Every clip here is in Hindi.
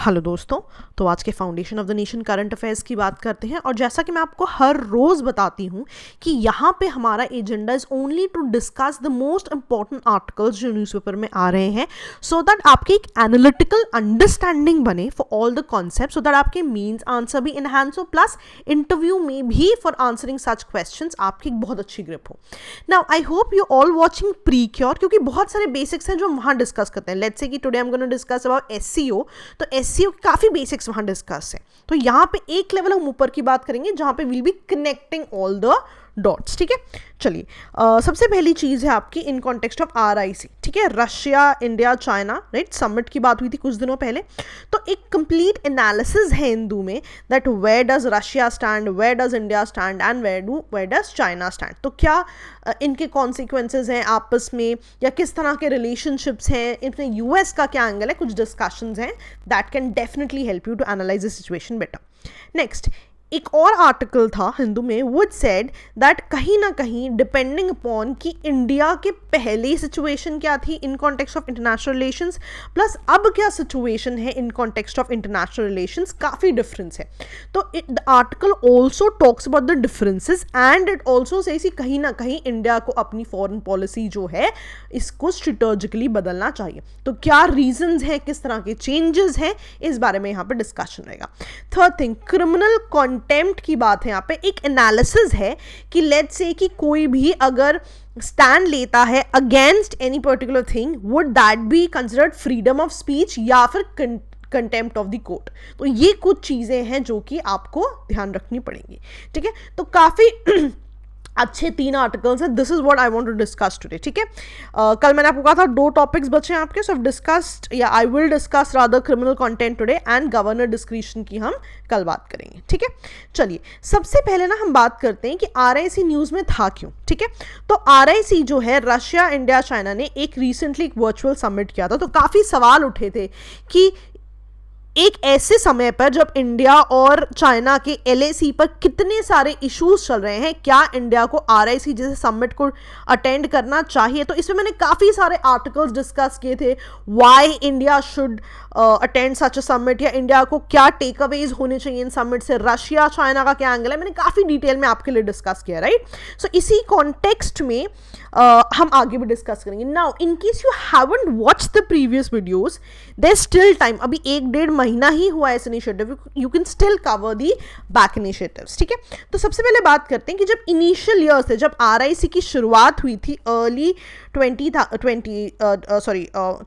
हेलो दोस्तों, तो आज के foundation of the nation current affairs की बात करते हैं। और जैसा कि मैं आपको हर रोज़ बताती हूँ कि यहाँ पे हमारा agenda is only to discuss the most important articles जो न्यूज़पेपर में आ रहे हैं, सो दैट आपकी एक एनालिटिकल अंडरस्टैंडिंग बने for all the concept, so that आपके मीन्स आंसर भी इनहैंस हो, प्लस इंटरव्यू में भी फॉर आंसरिंग सच क्वेश्चंस आपकी एक बहुत अच्छी ग्रिप हो। Now I hope you all watching PreCure, क्योंकि बहुत सारे बेसिक्स हैं जो हम वहाँ डिस्कस करते हैं। लेट्स से कि today I am gonna discuss about SCO, तो एससीओ की काफ़ी बेसिक्स वहाँ डिस्कस है। तो यहाँ पे एक लेवल हम ऊपर की बात करेंगे जहाँ पे will be connecting all the dots. ठीक है, चलिए सबसे पहली चीज़ है आपकी इन कॉन्टेक्स्ट ऑफ RIC। ठीक है, Russia India China right summit की बात हुई थी कुछ दिनों पहले। तो एक कंप्लीट एनालिसिस है हिंदू में that where does Russia stand, where does India stand and where does China stand. तो क्या इनके कॉन्सिक्वेंसेज हैं आपस में, या किस तरह के रिलेशनशिप्स हैं, इसमें US का क्या एंगल है, कुछ डिस्कशंस हैं that can definitely help you to analyse the situation better. Next, एक और आर्टिकल था हिंदू में व्हिच सेड दैट कहीं ना कहीं डिपेंडिंग अपॉन कि इंडिया के पहले सिचुएशन क्या थी in context of international relations, plus अब क्या सिचुएशन है in context of international relations, काफ़ी डिफरेंस है। तो the article also talks about the differences and it also says कि कहीं ना कहीं इंडिया को अपनी फॉरेन पॉलिसी जो है इसको स्ट्रेटेजिकली बदलना चाहिए। तो क्या रीजंस हैं, किस तरह के चेंजेस हैं, इस बारे में यहाँ पे डिस्कशन रहेगा। थर्ड थिंग, क्रिमिनल कंटेम्प्ट की बात है। यहाँ पे एक एनालिसिस है कि लेट्स से कि कोई भी अगर स्टैंड लेता है against any particular thing, would that be considered freedom of speech या फिर कंटेम्प्ट ऑफ द कोर्ट। तो ये कुछ चीज़ें हैं जो कि आपको ध्यान रखनी पड़ेंगी। ठीक है, तो काफ़ी अच्छे 3 आर्टिकल्स हैं। This is what I want to discuss today. ठीक है, कल मैंने आपको कहा था 2 टॉपिक्स बचे हैं आपके, सो डिस्कस्ड या I will discuss rather criminal content today and governor discretion की हम कल बात करेंगे। ठीक है, चलिए सबसे पहले ना हम बात करते हैं कि RIC न्यूज़ में था क्यों। ठीक है, तो RIC जो है रशिया इंडिया चाइना ने एक रिसेंटली एक वर्चुअल समिट किया था। तो काफ़ी सवाल उठे थे कि एक ऐसे समय पर जब इंडिया और चाइना के LAC पर कितने सारे इश्यूज चल रहे हैं, क्या इंडिया को RIC जैसे समिट को अटेंड करना चाहिए। तो इसमें मैंने काफ़ी सारे आर्टिकल्स डिस्कस किए थे, why India should attend such a summit, या इंडिया को क्या टेक अवेज होने चाहिए इन समिट से, रशिया चाइना का क्या एंगल है, मैंने काफ़ी डिटेल में आपके लिए डिस्कस किया राइट। सो इसी कॉन्टेक्स्ट में हम आगे भी डिस्कस करेंगे। Now in case you haven't watch the previous videos, there still time, अभी 1-1.5 महीना ही हुआ इस initiative, you can still cover the back initiatives. ठीक है, तो सबसे पहले बात करते हैं कि जब इनिशियल ईयर्स थे, जब RIC की शुरुआत हुई थी अर्ली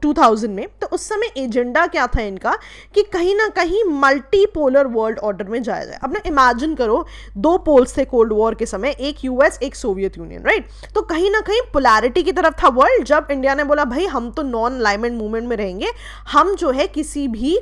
2000 में, तो उस समय एजेंडा क्या था इनका कि कहीं ना कहीं मल्टीपोलर वर्ल्ड ऑर्डर में जाया जाए। अब ना इमेजिन करो 2 पोल्स थे कोल्ड वॉर के समय, एक US एक सोवियत यूनियन राइट। तो कहीं ना कहीं पोलैरिटी की तरफ था वर्ल्ड। जब इंडिया ने बोला भाई हम तो नॉन अलाइनमेंट मूवमेंट में रहेंगे, हम जो है किसी भी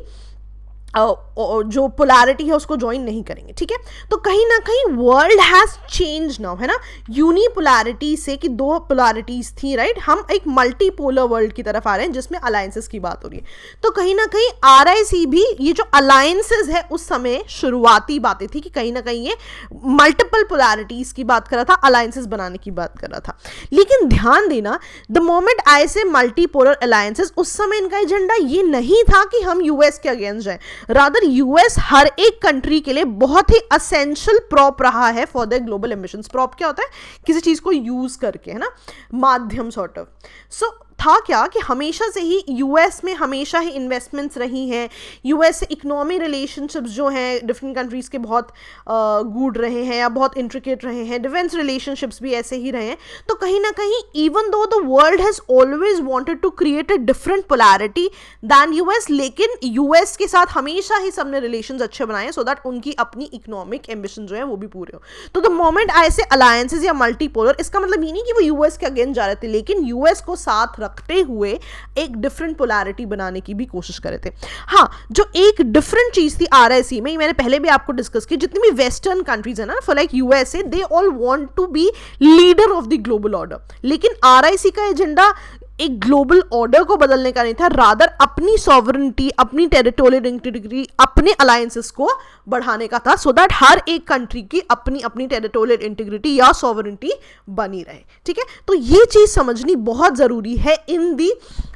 जो पोलैरिटी है उसको ज्वाइन नहीं करेंगे। ठीक है, तो कहीं ना कहीं वर्ल्ड हैज चेंज नाउ, है ना, यूनिपोलैरिटी से कि 2 पोलैरिटीज थी राइट, हम एक मल्टीपोलर वर्ल्ड की तरफ आ रहे हैं जिसमें अलायंसेस की बात हो रही है। तो कहीं ना कहीं RIC भी ये जो अलायंसेस है उस समय शुरुआती बातें थी कि कहीं ना कहीं ये मल्टीपल पोलैरिटीज की बात कर रहा था, अलायंसेस बनाने की बात कर रहा था। लेकिन ध्यान देना, द मोमेंट आए से मल्टीपोलर अलायंसेस, उस समय इनका एजेंडा ये नहीं था कि हम US के अगेंस्ट जाएं, रादर US हर एक कंट्री के लिए बहुत ही असेंशियल प्रॉप रहा है for the global ambitions. Prop क्या होता है, किसी चीज को यूज करके, है ना, माध्यम सॉर्ट ऑफ। सो था क्या कि हमेशा से ही US में हमेशा ही इन्वेस्टमेंट्स रही हैं, US से इकोनॉमी रिलेशनशिप्स जो हैं डिफरेंट कंट्रीज़ के बहुत गूढ़ रहे हैं या बहुत इंट्रिकेट रहे हैं, डिफेंस रिलेशनशिप्स भी ऐसे ही रहे हैं। तो कहीं ना कहीं even though the world has always wanted to create a different polarity than US, लेकिन US के साथ हमेशा ही सबने रिलेशंस अच्छे बनाए हैं सो दैट उनकी अपनी इकोनॉमिक एम्बिशन जो है वो भी पूरे हो। तो द मोमेंट ऐसे अलायंसेज या मल्टीपोलर, इसका मतलब ये नहीं कि वो US के अगेंस्ट जा रहे थे, लेकिन US को साथ रखते हुए एक डिफरेंट पोलैरिटी बनाने की भी कोशिश कर रहे थे। हाँ, जो एक डिफरेंट चीज थी RIC में, मैंने पहले भी आपको डिस्कस की, जितनी भी वेस्टर्न कंट्रीज है ना, for like USA, they all want to be leader of the global order, लेकिन RIC का एजेंडा एक ग्लोबल ऑर्डर को बदलने का नहीं था, रादर अपनी सॉवरेनिटी, अपनी टेरिटोरियल इंटीग्रिटी, अपने अलायंसेस को बढ़ाने का था, सो दैट हर एक कंट्री की अपनी अपनी टेरिटोरियल इंटीग्रिटी या सॉवरेनिटी बनी रहे। ठीक है, तो ये चीज समझनी बहुत जरूरी है इन दी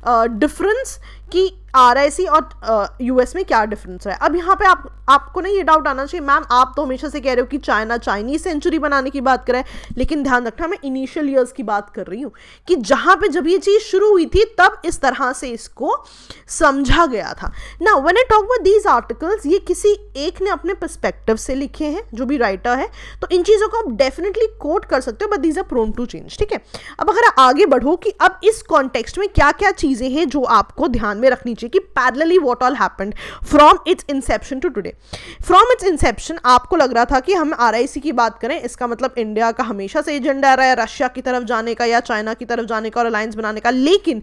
डिफरेंस कि RIC और US में क्या डिफरेंस है। अब यहाँ पे आपको ना ये डाउट आना चाहिए, मैम आप तो हमेशा से कह रहे हो कि चाइना चाइनीज सेंचुरी बनाने की बात करे, लेकिन ध्यान रखना मैं इनिशियल ईयर्स की बात कर रही हूँ कि जहाँ पे जब ये चीज़ शुरू हुई थी तब इस तरह से इसको समझा गया था। Now when I talk about these articles, ये किसी एक ने अपने पर्सपेक्टिव से लिखे हैं, जो भी राइटर है, तो इन चीज़ों को आप डेफिनेटली कोट कर सकते हो, but these are prone to change. ठीक है, अब अगर आगे बढ़ो कि अब इस कॉन्टेक्स्ट में क्या क्या चीज़ें हैं जो आपको ध्यान में रखनी चाहिए कि parallelly what all happened from its inception to today. From its inception आपको लग रहा था कि हम RIC की बात करें, इसका मतलब इंडिया का हमेशा से एजेंडा रहा है रशिया की तरफ जाने का या चाइना की तरफ जाने का और अलायंस बनाने का, लेकिन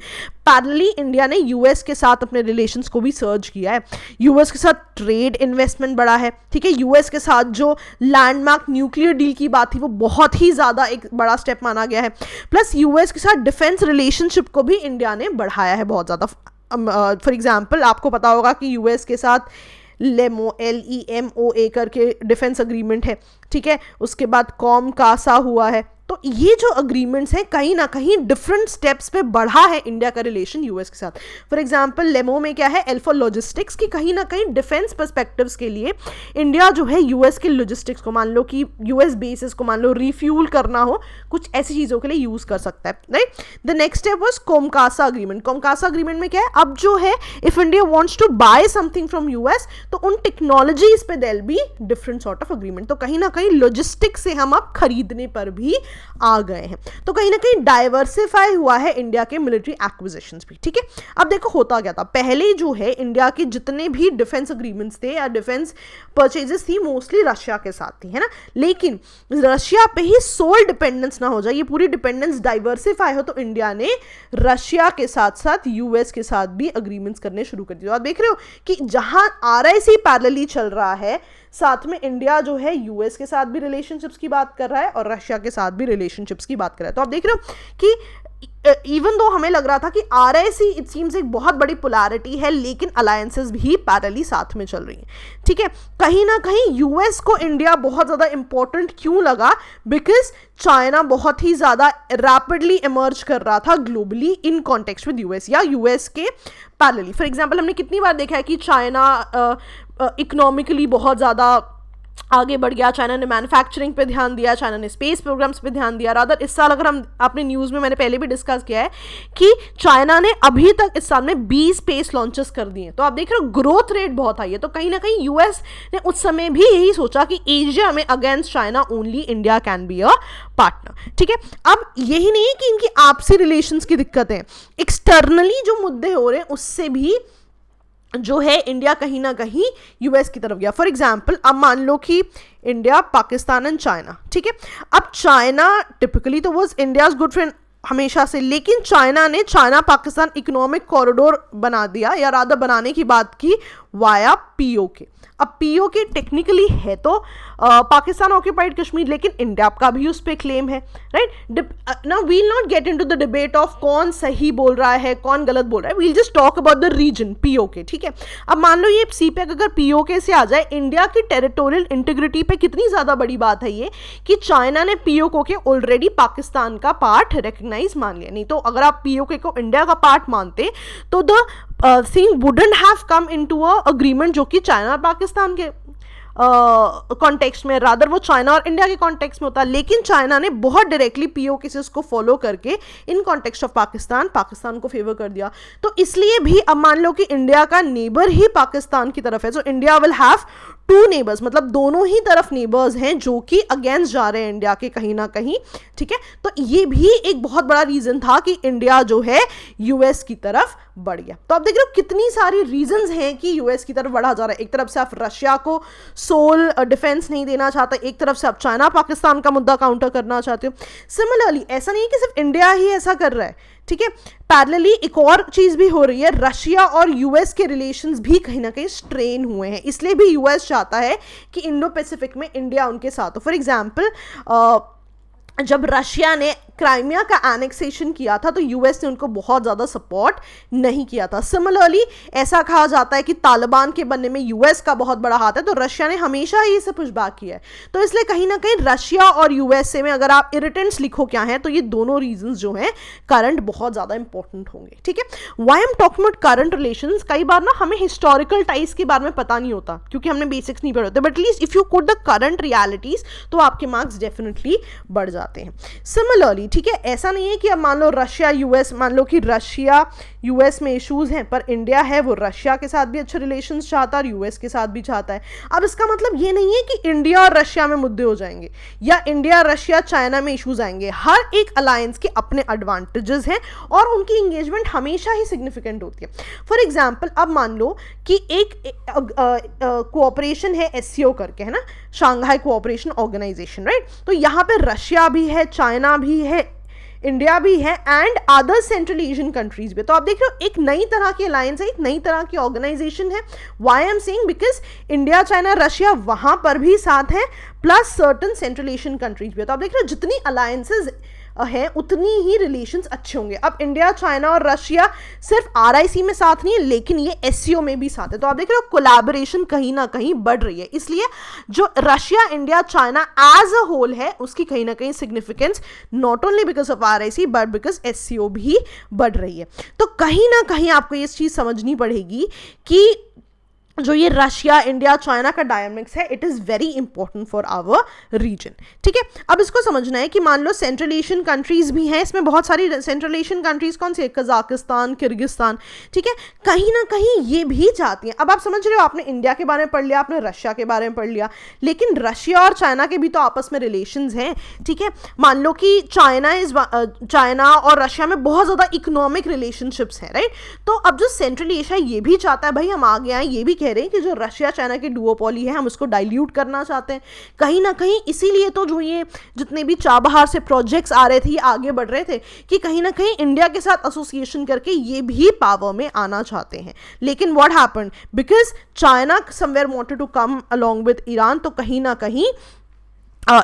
पैरेलली इंडिया ने US के साथ अपने रिलेशंस को भी सर्ज किया है। US के साथ ट्रेड इन्वेस्टमेंट बढ़ा है। ठीक है, US के साथ जो लैंडमार्क न्यूक्लियर डील की बात थी वो बहुत ही ज़्यादा एक बड़ा स्टेप माना गया है। प्लस US के साथ डिफेंस रिलेशनशिप को भी इंडिया ने बढ़ाया है बहुत ज़्यादा। फॉर एग्जाम्पल आपको पता होगा कि US के साथ LEMOA करके डिफेंस अग्रीमेंट है। ठीक है, उसके बाद कॉम कासा हुआ है। तो ये जो अग्रीमेंट्स हैं कहीं ना कहीं डिफरेंट स्टेप्स पे बढ़ा है इंडिया का रिलेशन US के साथ। फॉर एग्जांपल लेमो में क्या है, एल फॉर लॉजिस्टिक्स, की कहीं ना कहीं डिफेंस पर्सपेक्टिव्स के लिए इंडिया जो है US के लॉजिस्टिक्स को, मान लो कि US बेसिस को मान लो रिफ्यूल करना हो, कुछ ऐसी चीज़ों के लिए यूज़ कर सकता है, right. The next step was COMCASA agreement. COMCASA agreement में क्या है, अब जो है if India wants to buy something from US तो उन टेक्नोलॉजीज पे there be different sort of agreement. तो कहीं ना कहीं लॉजिस्टिक्स से हम अब खरीदने पर भी आ गए हैं। तो कहीं ना कहीं डाइवर्सिफाई हुआ है इंडिया के मिलिट्री एक्विजिशंस भी। ठीक है, अब देखो होता क्या था, पहले जो है इंडिया के जितने भी डिफेंस अग्रीमेंट्स थे या डिफेंस परचेजेस थी मोस्टली रशिया के साथ थी, है ना। लेकिन रशिया पे ही सोल डिपेंडेंस ना हो जाए, ये पूरी डिपेंडेंस डाइवर्सिफाई हो, तो इंडिया ने रशिया के साथ साथ US के साथ भी अग्रीमेंट्स करने शुरू कर दिए। आप देख रहे हो कि जहां RIC पैरेलली चल रहा है, साथ में इंडिया जो है US के साथ भी रिलेशनशिप्स की बात कर रहा है और रशिया के साथ भी रिलेशनशिप्स की बात कर रहा है। तो आप देख रहे हो कि इवन दो हमें लग रहा था कि RIC इट सीम्स एक बहुत बड़ी पोलैरिटी है, लेकिन अलायंसेस भी पैरेलली साथ में चल रही हैं। ठीक है, कहीं ना कहीं US को इंडिया बहुत ज़्यादा इंपॉर्टेंट क्यों लगा, बिकॉज चाइना बहुत ही ज़्यादा रैपिडली इमर्ज कर रहा था globally in context with US या US के पैरेलली। फॉर एग्जाम्पल हमने कितनी बार देखा है कि चाइना इकोनॉमिकली बहुत ज़्यादा आगे बढ़ गया, चाइना ने मैन्युफैक्चरिंग पे ध्यान दिया, चाइना ने स्पेस प्रोग्राम्स पे ध्यान दिया। रादर इस साल अगर हम अपने न्यूज़ में मैंने पहले भी डिस्कस किया है कि चाइना ने अभी तक इस साल में 20 स्पेस लॉन्चेस कर दिए। तो आप देख रहे हो ग्रोथ रेट बहुत हाई है। तो कहीं ना कहीं US ने उस समय भी यही सोचा कि एशिया में against China only India can be a partner. ठीक है, अब यही नहीं है कि इनकी आपसी रिलेशंस की दिक्कत है, एक्सटर्नली जो मुद्दे हो रहे हैं उससे भी जो है इंडिया कहीं ना कहीं US की तरफ गया। फॉर एग्जाम्पल अब मान लो कि इंडिया, पाकिस्तान एंड चाइना, ठीक है, अब चाइना टिपिकली तो वॉज इंडियाज गुड फ्रेंड हमेशा से, लेकिन चाइना ने चाइना पाकिस्तान इकोनॉमिक कॉरिडोर बना दिया या रादर बनाने की बात की वाया POK। अब POK टेक्निकली है तो पाकिस्तान ऑक्यूपाइड कश्मीर, लेकिन इंडिया का भी उस पर क्लेम है, right. Now we'll not get into the debate of कौन सही बोल रहा है कौन गलत बोल रहा है, we'll just talk about the region POK। ठीक है, अब मान लो ये CPEC अगर POK से आ जाए, इंडिया की टेरिटोरियल इंटीग्रिटी पे कितनी ज़्यादा बड़ी बात है ये कि चाइना ने POK के ऑलरेडी पाकिस्तान का पार्ट रिकग्नाइज मान लिया। नहीं तो अगर आप POK को इंडिया का पार्ट मानते तो the thing wouldn't have come into a agreement जो कि चाइना और पाकिस्तान के कॉन्टेक्स्ट में, रादर वो चाइना और इंडिया के कॉन्टेक्स्ट में होता। लेकिन चाइना ने बहुत डायरेक्टली POK से उसको फॉलो करके इन कॉन्टेक्स्ट ऑफ पाकिस्तान को फेवर कर दिया। तो इसलिए भी अब मान लो कि इंडिया का नेबर ही पाकिस्तान की तरफ है, so India will have 2 neighbours, मतलब दोनों ही तरफ नेबर्स हैं जो कि अगेंस्ट जा रहे हैं इंडिया के कहीं ना कहीं। ठीक है, तो ये भी एक बहुत बड़ा रीजन था कि इंडिया जो है US की तरफ बढ़ गया। तो आप देख रहे हो कितनी सारी रीजंस हैं कि US की तरफ बढ़ा जा रहा है। एक तरफ से आप रशिया को सोल डिफेंस नहीं देना चाहते, एक तरफ से आप चाइना पाकिस्तान का मुद्दा काउंटर करना चाहते हो। सिमिलरली ऐसा नहीं है कि सिर्फ इंडिया ही ऐसा कर रहा है, ठीक है, पैरेलली एक और चीज भी हो रही है, रशिया और US के रिलेशंस भी कहीं ना कहीं स्ट्रेन हुए हैं। इसलिए भी US चाहता है कि इंडो पैसिफिक में इंडिया उनके साथ हो। फॉर एग्जाम्पल जब रशिया ने क्राइमिया का एनेक्सेशन किया था तो यूएस ने उनको बहुत ज़्यादा सपोर्ट नहीं किया था। सिमिलरली ऐसा कहा जाता है कि तालिबान के बनने में यूएस का बहुत बड़ा हाथ है, तो रशिया ने हमेशा ही इसे पुशबैक किया है। तो इसलिए कहीं ना कहीं रशिया और यूएसए में अगर आप इरिटेंट्स लिखो क्या है, तो ये दोनों रीजंस जो हैं करंट बहुत ज़्यादा इंपॉर्टेंट होंगे। ठीक है, why I am talking about current relations, कई बार ना हमें हिस्टोरिकल टाइज के बारे में पता नहीं होता क्योंकि हमने बेसिक्स नहीं पढ़े होते, but at least if you quote the current realities तो आपके मार्क्स डेफिनेटली बढ़ जाते हैं। सिमिलरली ठीक है, ऐसा नहीं है कि अब मान लो रशिया यूएस, मान लो कि रशिया यूएस में इश्यूज हैं पर इंडिया है वो रशिया के साथ भी अच्छे रिलेशंस चाहता है और यूएस के साथ भी चाहता है। अब इसका मतलब ये नहीं है कि इंडिया और रशिया में मुद्दे हो जाएंगे या इंडिया रशिया चाइना में इश्यूज आएंगे। हर एक अलायंस के अपने एडवांटेजेस हैं और उनकी इंगेजमेंट हमेशा ही सिग्निफिकेंट होती है। फॉर एग्जाम्पल अब मान लो कि एक कोऑपरेशन है एससीओ करके, है ना, शांघाई कोऑपरेशन ऑर्गेनाइजेशन, राइट। तो यहाँ पे रशिया भी है, चाइना भी है, इंडिया भी है and other central Asian countries भी। तो आप देख रहे हो एक नई तरह की अलायंस है, एक नई तरह की ऑर्गेनाइजेशन है। Why I am saying, because India China Russia वहां पर भी साथ है plus certain central Asian countries भी। तो आप देख रहे हो जितनी अलायंसेज है उतनी ही रिलेशंस अच्छे होंगे। अब इंडिया चाइना और रशिया सिर्फ आरआईसी में साथ नहीं है लेकिन ये एससीओ में भी साथ है। तो आप देख रहे हो कोलैबोरेशन कहीं ना कहीं बढ़ रही है। इसलिए जो Russia India China as a whole है उसकी कहीं ना कहीं significance not only because of RIC but because SCO भी बढ़ रही है। तो कहीं ना कहीं आपको ये चीज समझनी पड़ेगी कि जो ये रशिया इंडिया चाइना का डायनामिक्स है it is very important for our region. ठीक है, अब इसको समझना है कि मान लो सेंट्रल एशियन कंट्रीज भी हैं, इसमें बहुत सारी सेंट्रल एशियन कंट्रीज कौन सी है, कजाकिस्तान, किर्गिस्तान, ठीक है, कहीं ना कहीं ये भी चाहती हैं। अब आप समझ रहे हो, आपने इंडिया के बारे में पढ़ लिया, आपने रशिया के बारे में पढ़ लिया, लेकिन रशिया और चाइना के भी तो आपस में रिलेशंस हैं। ठीक है, मान लो कि चाइना और रशिया में बहुत ज़्यादा इकोनॉमिक रिलेशनशिप्स हैं, राइट। तो अब जो सेंट्रल एशिया ये भी चाहता है भाई हम आगे आए, ये भी कह रहे हैं कि जो रशिया चाइना की डुओपोली है हम उसको डाइल्यूट करना चाहते हैं कहीं ना कहीं। इसीलिए तो जो ये जितने भी चाबहार से प्रोजेक्ट्स आ रहे थे ये आगे बढ़ रहे थे कि कहीं ना कहीं इंडिया के साथ एसोसिएशन करके ये भी पावर में आना चाहते हैं। लेकिन what happened, because China somewhere wanted to come along with Iran, तो कहीं ना कहीं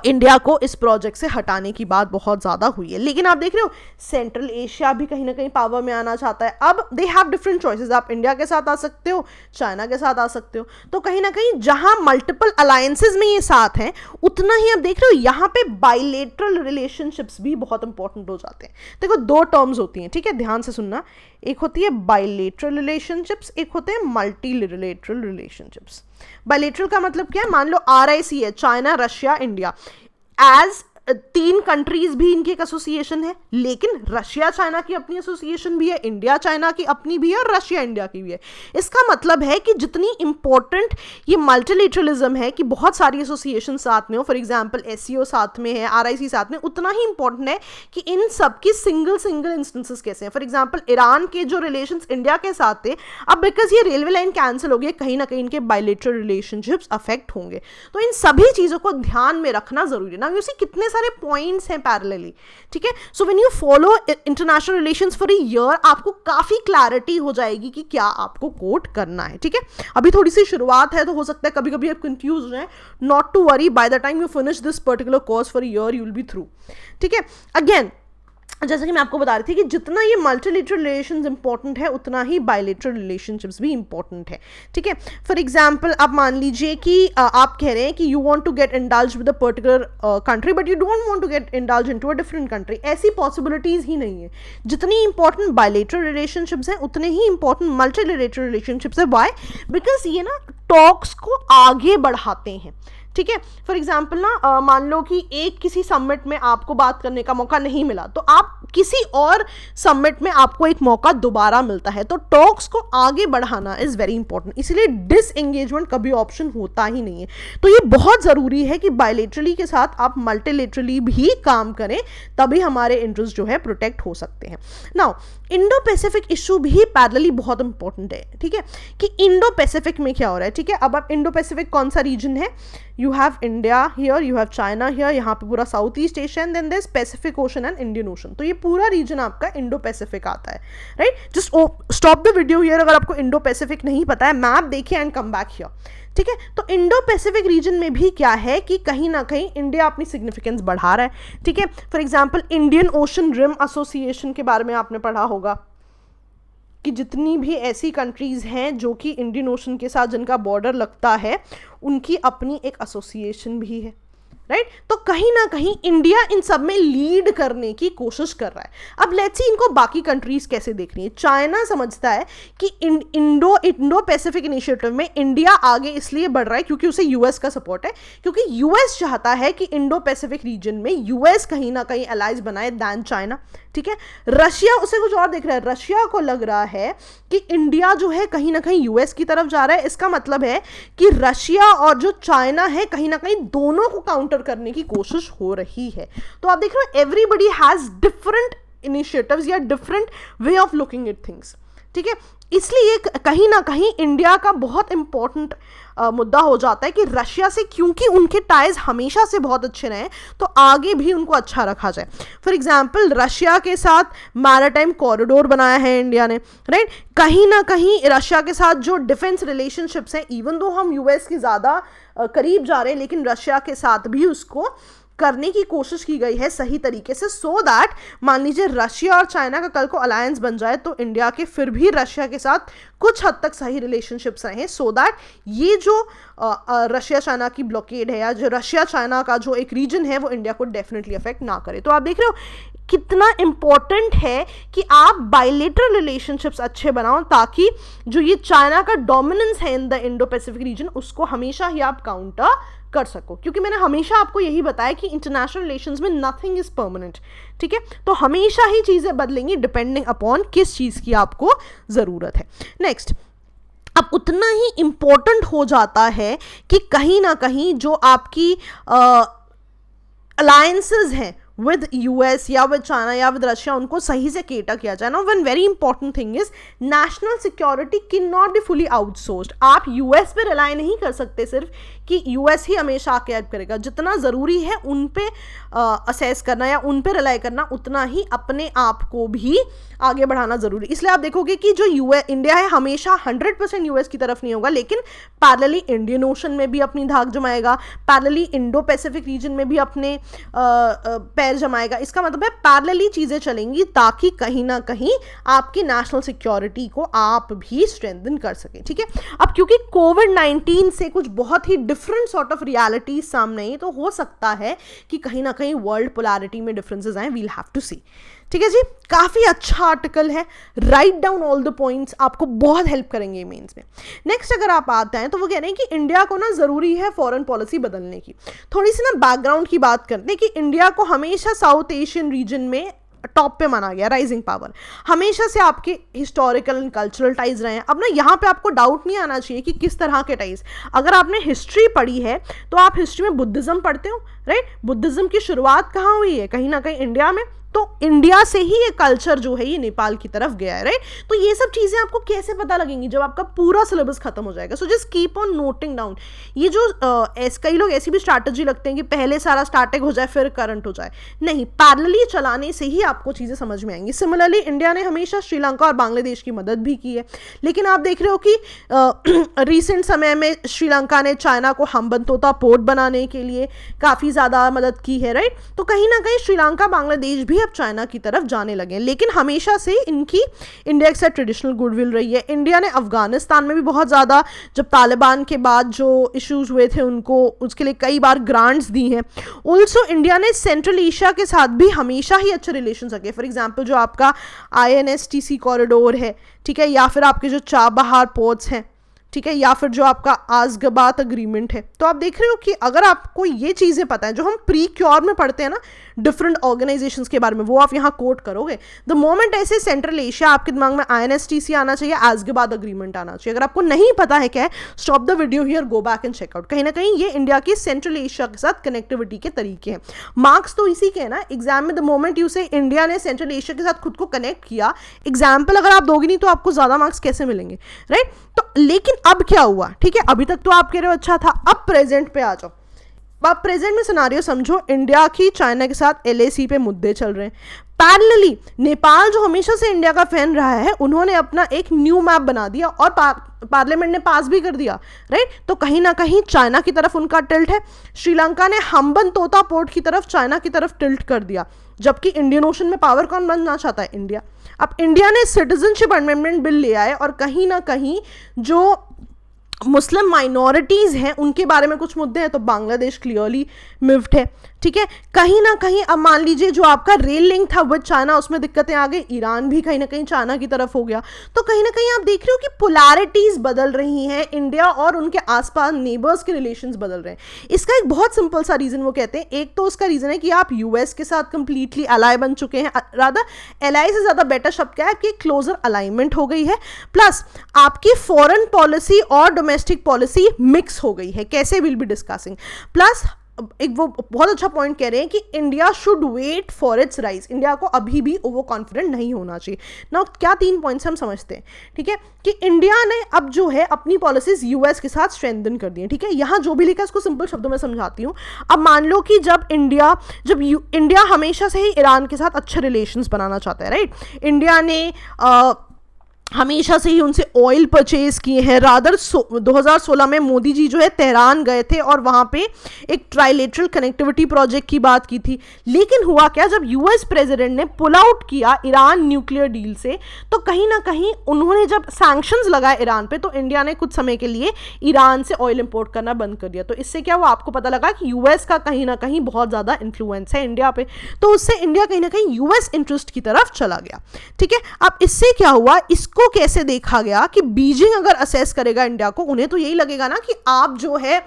इंडिया को इस प्रोजेक्ट से हटाने की बात बहुत ज़्यादा हुई है। लेकिन आप देख रहे हो सेंट्रल एशिया भी कहीं ना कहीं पावर में आना चाहता है। अब दे हैव डिफरेंट चॉइसेस, आप इंडिया के साथ आ सकते हो, चाइना के साथ आ सकते हो। तो कहीं ना कहीं जहां मल्टीपल अलायंसेज में ये साथ हैं उतना ही आप देख रहे हो यहाँ पे बाइलेटरल रिलेशनशिप्स भी बहुत इंपॉर्टेंट हो जाते हैं। देखो दो टर्म्स होती हैं, ठीक है, ध्यान से सुनना, एक होती है बाइलेटरल रिलेशनशिप्स, एक होते हैं मल्टीलेटरल रिलेशनशिप्स। बाइलेटरल का मतलब क्या है, मान लो आरआईसी है, China Russia India, as 3 countries भी इनकी एक एसोसिएशन है, लेकिन रशिया चाइना की अपनी एसोसिएशन भी है, इंडिया चाइना की अपनी भी है और रशिया इंडिया की भी है। इसका मतलब है कि जितनी इंपॉर्टेंट ये मल्टीलेटरलिज्म है कि बहुत सारी एसोसिएशन साथ में हो, फॉर एग्जांपल एससीओ साथ में है, आरआईसी साथ में, उतना ही इंपॉर्टेंट है कि इन सब की सिंगल इंस्टेंसेस कैसे हैं। फॉर एग्जांपल ईरान के जो रिलेशंस इंडिया के साथ थे, अब बिकॉज ये रेलवे लाइन कैंसिल हो गई, कहीं ना कहीं इनके बाइलेटरल रिलेशनशिप्स अफेक्ट होंगे। तो इन सभी चीज़ों को ध्यान में रखना जरूरी है ना, क्योंकि कितने सारे पॉइंट्स हैं पैरेलली। ठीक है, सो when you follow international relations for a year आपको काफी क्लैरिटी हो जाएगी कि क्या आपको कोट करना है। ठीक है, अभी थोड़ी सी शुरुआत है तो हो सकता है कभी कभी आप कंफ्यूज हो जाए, not to worry, by the time you finish this particular course for a year you will be through. ठीक है, अगेन जैसा कि मैं आपको बता रही थी कि जितना ये मल्टीलेटरल रिलेशंस इंपॉर्टेंट है उतना ही बाइलेटरल रिलेशनशिप्स भी इंपॉर्टेंट है। ठीक है, फॉर एग्जांपल आप मान लीजिए कि आप कह रहे हैं कि you want to get indulge with a particular country but you don't want to get indulge into a different country, ऐसी पॉसिबिलिटीज ही नहीं है। जितनी इंपॉर्टेंट बाइलेटरल रिलेशनशिप्स हैं उतने ही इंपॉर्टेंट मल्टीलेटरल रिलेशनशिप्स है। व्हाई, बिकॉज ये ना टॉक्स को आगे बढ़ाते हैं। ठीक है, फॉर एग्जाम्पल ना मान लो कि एक किसी समिट में आपको बात करने का मौका नहीं मिला तो आप किसी और समिट में आपको एक मौका दोबारा मिलता है। तो टॉक्स को आगे बढ़ाना इज वेरी इंपॉर्टेंट, इसीलिए डिसएंगेजमेंट कभी ऑप्शन होता ही नहीं है। तो ये बहुत ज़रूरी है कि बायलेटरली के साथ आप मल्टीलेटरली भी काम करें, तभी हमारे इंटरेस्ट जो है प्रोटेक्ट हो सकते हैं। नाउ इंडो पैसिफिक इशू भी पैरेलली बहुत इंपॉर्टेंट है। ठीक है, कि इंडो पैसिफिक में क्या हो रहा है। ठीक है, अब आप इंडो पैसिफिक कौन सा रीजन है, you have India here, you have China here, यहाँ पे पूरा South East Asia, and then there's Pacific Ocean and Indian Ocean. तो ये पूरा रीजन आपका इंडो पैसिफिक आता है, right. Just stop the video here अगर आपको इंडो पैसिफिक नहीं पता है, मैप देखिए एंड कम बैक हियर. ठीक है, तो इंडो पैसिफिक रीजन में भी क्या है कि कहीं ना कहीं इंडिया अपनी सिग्निफिकेंस बढ़ा रहा है. ठीक है, for example Indian Ocean Rim Association के बारे में आपने पढ़ा होगा कि जितनी भी ऐसी कंट्रीज हैं जो कि इंडियन ओशन के साथ जिनका बॉर्डर लगता है, उनकी अपनी एक एसोसिएशन भी है, राइट. तो कहीं ना कहीं इंडिया इन सब में लीड करने की कोशिश कर रहा है. अब लेट्स सी इनको बाकी कंट्रीज कैसे देख रही है. चाइना समझता है कि इंडो पैसिफिक इनिशिएटिव में इंडिया आगे इसलिए बढ़ रहा है क्योंकि उसे यूएस का सपोर्ट है, क्योंकि यूएस चाहता है कि इंडो पैसिफिक रीजन में यूएस कहीं ना कहीं अलाइज बनाए दैन चाइना. ठीक है, रशिया उसे कुछ और देख रहा है. रशिया को लग रहा है कि इंडिया जो है कहीं ना कहीं यूएस की तरफ जा रहा है. इसका मतलब है कि रशिया और जो चाइना है कहीं ना कहीं दोनों को काउंटर करने की कोशिश हो रही है. तो आप देख रहे हो एवरीबडी हैज डिफरेंट इनिशिएटिव्स या different way of looking at things. ठीक है, इसलिए कहीं ना कहीं इंडिया का बहुत इंपॉर्टेंट मुद्दा हो जाता है कि रशिया से, क्योंकि उनके टाइज हमेशा से बहुत अच्छे रहे, तो आगे भी उनको अच्छा रखा जाए. फॉर एग्जांपल रशिया के साथ मैरीटाइम कॉरिडोर बनाया है इंडिया ने, राइट. कहीं ना कहीं रशिया के साथ जो डिफेंस रिलेशनशिप्स हैं, इवन दो हम यूएस के ज़्यादा करीब जा रहे हैं, लेकिन रशिया के साथ भी उसको करने की कोशिश की गई है सही तरीके से, सो दैट मान लीजिए रशिया और चाइना का कल को अलायंस बन जाए तो इंडिया के फिर भी रशिया के साथ कुछ हद तक सही रिलेशनशिप्स रहें, सो दैट ये जो रशिया चाइना की ब्लॉकेड है या जो रशिया चाइना का जो एक रीजन है वो इंडिया को डेफिनेटली अफेक्ट ना करे. तो आप देख रहे हो कितना इंपॉर्टेंट है कि आप बायलेटरल रिलेशनशिप्स अच्छे बनाओ, ताकि जो ये चाइना का डोमिनेंस है in the Indo Pacific region उसको हमेशा ही आप काउंटर कर सको. क्योंकि मैंने हमेशा आपको यही बताया कि इंटरनेशनल रिलेशंस में नथिंग इज परमानेंट. ठीक है, तो हमेशा ही चीज़ें बदलेंगी डिपेंडिंग अपॉन किस चीज़ की आपको ज़रूरत है. नेक्स्ट, अब उतना ही इम्पोर्टेंट हो जाता है कि कहीं ना कहीं जो आपकी अलायंसेज हैं विद यूएस या विद चाइना या विद रशिया, उनको सही से केटर किया जाए ना. One very important thing is national security can not be fully outsourced. आप यूएस पे रिलाई नहीं कर सकते सिर्फ कि यूएस ही हमेशा आके हेल्प करेगा. जितना ज़रूरी है उन पे असेस करना या उन पे रिलाई करना, उतना ही अपने आप को भी आगे बढ़ाना ज़रूरी. इसलिए आप देखोगे कि जो इंडिया है हमेशा 100% यूएस की तरफ नहीं होगा, लेकिन पैरेलली इंडियन ओशन में भी अपनी धाक जमाएगा, पैरेलली इंडो पैसिफिक रीजन में भी अपने पैर जमाएगा. इसका मतलब है पैरेलली चीज़ें चलेंगी ताकि कहीं ना कहीं आपकी नेशनल सिक्योरिटी को आप भी स्ट्रेंथन कर सकें. ठीक है, अब क्योंकि कोविड-19 से कुछ बहुत ही डिफरेंट सॉर्ट ऑफ रियलिटीज सामने आई, तो हो सकता है कि कहीं ना कहीं वर्ल्ड पोलैरिटी में डिफरेंसेस आए. वील हैव टू सी. ठीक है जी, काफ़ी अच्छा आर्टिकल है. Write down all the points, आपको बहुत हेल्प करेंगे मेंस में. नेक्स्ट अगर आप आते हैं तो वो कह रहे हैं कि इंडिया को ना ज़रूरी है फॉरेन पॉलिसी बदलने की. थोड़ी सी ना बैकग्राउंड की बात करते हैं कि इंडिया को हमेशा साउथ एशियन रीजन में टॉप पे माना गया, राइजिंग पावर. हमेशा से आपके हिस्टोरिकल एंड कल्चरल टाइज रहे हैं. अब ना यहाँ पे आपको डाउट नहीं आना चाहिए कि किस तरह के टाइज. अगर आपने हिस्ट्री पढ़ी है तो आप हिस्ट्री में बुद्धिज्म पढ़ते हो, राइट. बुद्धिज्म की शुरुआत कहाँ हुई है? कहीं ना कहीं इंडिया में. तो इंडिया से ही ये कल्चर जो है ये नेपाल की तरफ गया है, राइट. तो ये सब चीज़ें आपको कैसे पता लगेंगी? जब आपका पूरा सिलेबस खत्म हो जाएगा. So just keep on noting down. ये जो कई लोग ऐसी भी स्ट्रैटेजी लगते हैं कि पहले सारा स्टार्टिंग हो जाए फिर करंट हो जाए. नहीं, पैरेलली चलाने से ही आपको चीज़ें समझ में आएंगी. सिमिलरली इंडिया ने हमेशा श्रीलंका और बांग्लादेश की मदद भी की है, लेकिन आप देख रहे हो कि रिसेंट समय में श्रीलंका ने चाइना को हम्बनतोता पोर्ट बनाने के लिए काफ़ी ज़्यादा मदद की है, राइट. तो कहीं ना कहीं श्रीलंका बांग्लादेश भी अब चाइना की तरफ जाने लगे, लेकिन हमेशा से इनकी इंडिया के साथ ट्रेडिशनल गुडविल रही है. इंडिया ने अफगानिस्तान में भी बहुत ज़्यादा, जब तालिबान के बाद जो इश्यूज हुए थे उनको, उसके लिए कई बार ग्रांट्स दी हैं. ऑल्सो इंडिया ने सेंट्रल एशिया के साथ भी हमेशा ही अच्छे रिलेशन रखे. फॉर एग्जाम्पल जो आपका INSTC कॉरिडोर है, ठीक है, या फिर आपके जो चाबहार पोर्ट्स हैं, ठीक है, या फिर जो आपका आज़गाबात अग्रीमेंट है. तो आप देख रहे हो कि अगर आपको ये चीज़ें पता है जो हम प्री क्योर में पढ़ते हैं ना डिफरेंट ऑर्गेनाइजेशंस के बारे में, वो आप यहाँ कोट करोगे. द मोमेंट ऐसे सेंट्रल एशिया आपके दिमाग में INSTC आना चाहिए, आज़गाबात अग्रीमेंट आना चाहिए. अगर आपको नहीं पता है क्या है, stop the video here, go back and check out. कहीं ना कहीं ये इंडिया की सेंट्रल एशिया के साथ कनेक्टिविटी के तरीके हैं. मार्क्स तो इसी के है ना एग्जाम में. द मोमेंट यू से इंडिया ने सेंट्रल एशिया के साथ खुद को कनेक्ट किया, एग्जाम्पल अगर आप दोगे नहीं तो आपको ज़्यादा मार्क्स कैसे मिलेंगे, राइट. तो लेकिन अब क्या हुआ? ठीक है, अभी तक तो आप कह रहे हो अच्छा था. अब प्रेजेंट पे आ जाओ. आप प्रेजेंट में सिनारियो समझो, इंडिया की चाइना के साथ LAC पे मुद्दे चल रहे हैं। पैरेलली नेपाल जो हमेशा से इंडिया का फैन रहा है, उन्होंने अपना एक न्यू मैप बना दिया और पार्लियामेंट ने पास भी कर दिया, राइट। तो कहीं ना कहीं चाइना की तरफ उनका टिल्ट है। श्रीलंका ने हम्बन तोता पोर्ट की तरफ, चाइना की तरफ टिल्ट कर दिया, जबकि इंडियन ओशन में पावर कौन बनना चाहता है? इंडिया। अब इंडिया ने सिटीजनशिप अमेंडमेंट बिल ले आए और कहीं ना कहीं जो मुस्लिम माइनॉरिटीज़ हैं उनके बारे में कुछ मुद्दे हैं, तो बांग्लादेश क्लियरली मिव्ड है, ठीक है। कहीं ना कहीं अब मान लीजिए जो आपका रेल लिंक था विद चाइना, उसमें दिक्कतें आ गई, ईरान भी कहीं ना कहीं चाइना की तरफ हो गया। तो कहीं ना कहीं आप देख रहे हो कि पोलैरिटीज़ बदल रही हैं, इंडिया और उनके आसपास नेबर्स के रिलेशंस बदल रहे हैं। इसका एक बहुत सिंपल सा रीज़न वो कहते हैं, एक तो उसका रीज़न है कि आप US के साथ कंप्लीटली अलाय बन चुके हैं, रादर एलाई से ज़्यादा बेटर शब्द क्या है कि क्लोजर अलाइनमेंट हो गई है, प्लस आपकी फॉरेन पॉलिसी और डोमेस्टिक पॉलिसी मिक्स हो गई है। कैसे? Will be discussing. प्लस एक वो बहुत अच्छा पॉइंट कह रहे हैं कि India should wait for its rise, India को अभी भी ओवर कॉन्फिडेंट नहीं होना चाहिए ना। क्या 3 पॉइंट्स हम समझते हैं, ठीक है, कि इंडिया ने अब जो है अपनी पॉलिसीज US के साथ स्ट्रेंथन कर दी है, ठीक है। यहाँ जो भी लिखा है उसको सिंपल शब्दों में समझाती हूँ। अब मान लो कि जब इंडिया हमेशा से ही ईरान के साथ अच्छे रिलेशंस बनाना चाहता है, राइट। इंडिया ने हमेशा से ही उनसे ऑयल परचेज किए हैं। रादर 2016 में मोदी जी जो है तेहरान गए थे और वहाँ पे एक ट्राइलेटरल कनेक्टिविटी प्रोजेक्ट की बात की थी। लेकिन हुआ क्या, जब US प्रेसिडेंट ने पुल आउट किया ईरान न्यूक्लियर डील से, तो कहीं ना कहीं उन्होंने जब सैंक्शंस लगाए ईरान पे, तो इंडिया ने कुछ समय के लिए ईरान से ऑयल इंपोर्ट करना बंद कर दिया। तो इससे क्या हुआ, आपको पता लगा कि US का कहीं ना कहीं बहुत ज़्यादा इन्फ्लुएंस है इंडिया पे, तो उससे इंडिया कहीं ना कहीं US इंटरेस्ट की तरफ चला गया, ठीक है। अब इससे क्या हुआ, इसको कैसे देखा गया कि बीजिंग अगर असेस करेगा इंडिया को, उन्हें तो यही लगेगा ना कि आप जो है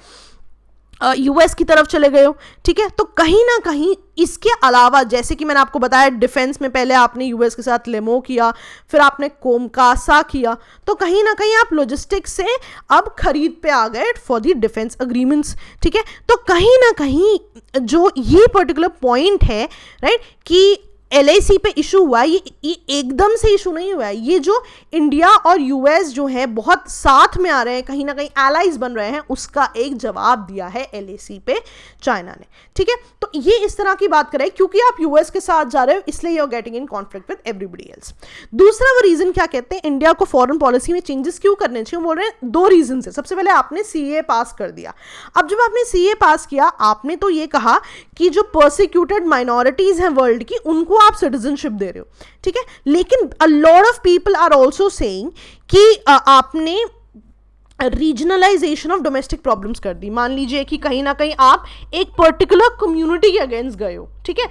US की तरफ चले गए हो, ठीक है। तो कहीं ना कहीं इसके अलावा, जैसे कि मैंने आपको बताया, डिफेंस में पहले आपने US के साथ लेमो किया, फिर आपने कोमकासा किया, तो कहीं ना कहीं आप लॉजिस्टिक्स से अब खरीद पे आ गए फॉर दी डिफेंस अग्रीमेंट्स, ठीक है। तो कहीं ना कहीं जो ये पर्टिकुलर पॉइंट है, राइट, कि LAC पे इशू हुआ, ये एकदम से इशू नहीं हुआ है। ये जो इंडिया और US जो है बहुत साथ में आ रहे हैं, कहीं ना कहीं एलाइज बन रहे हैं, उसका एक जवाब दिया है LAC पे चाइना ने, ठीक है। तो ये इस तरह की बात करें, क्योंकि आप US के साथ जा रहे हो इसलिए you are getting in conflict with everybody else. दूसरा वो रीजन क्या कहते हैं, इंडिया को फॉरेन पॉलिसी में चेंजेस क्यों करने चाहिए, बोल रहे हैं 2 रीजन है। सबसे पहले आपने CAA पास कर दिया। अब जब आपने CAA पास किया, आपने तो ये कहा कि जो परसिक्यूटेड माइनॉरिटीज हैं वर्ल्ड की, उनको आप सिटीजनशिप दे रहे हो, ठीक है। लेकिन a lot of people are also saying कि आपने रीजनलाइजेशन ऑफ डोमेस्टिक प्रॉब्लम्स कर दी। मान लीजिए कि कहीं ना कहीं आप एक पर्टिकुलर कम्युनिटी के अगेंस्ट गए हो, ठीक है।